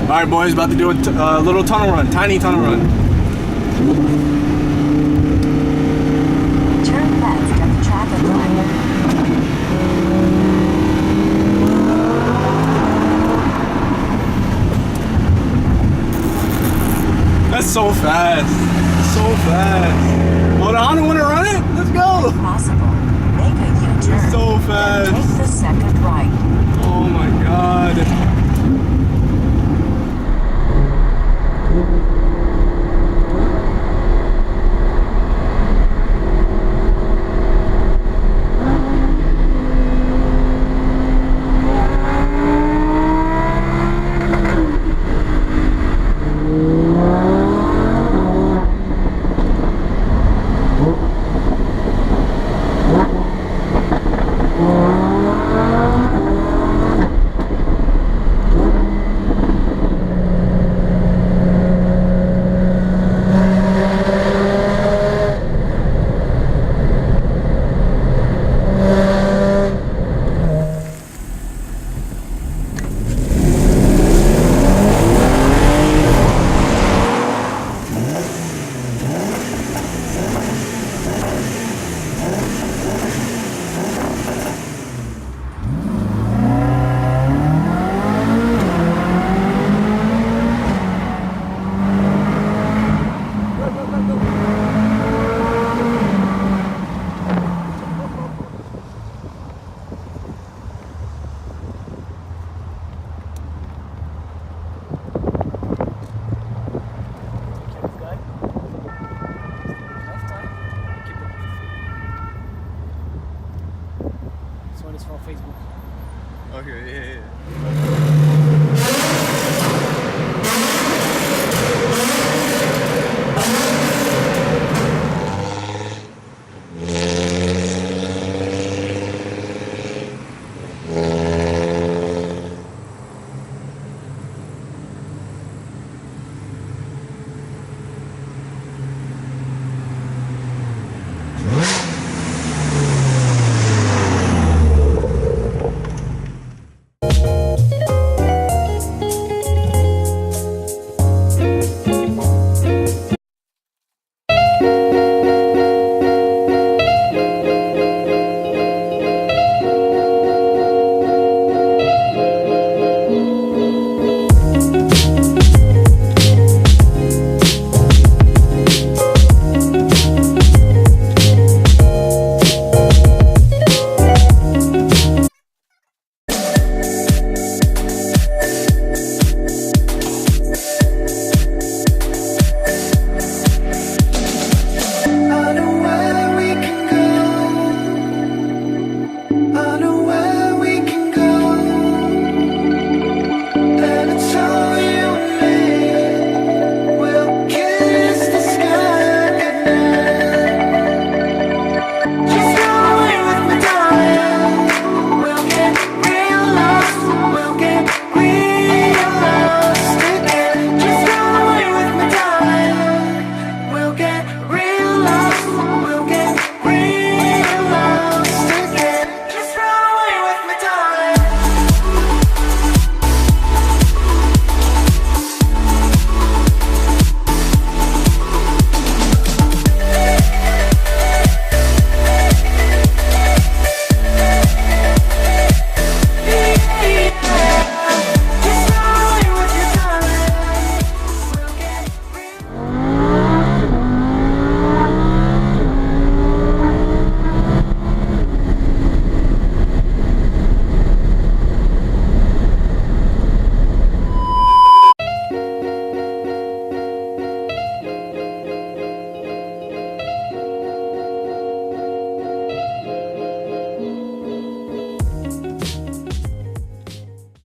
All right, boys, about to do a little tunnel run, tiny tunnel run. Turn left at the traffic light. That's so fast. So fast. Hold on, I don't want to run it. Let's go. Possible. Make a U-turn. So fast. Then take the second right. Oh my God.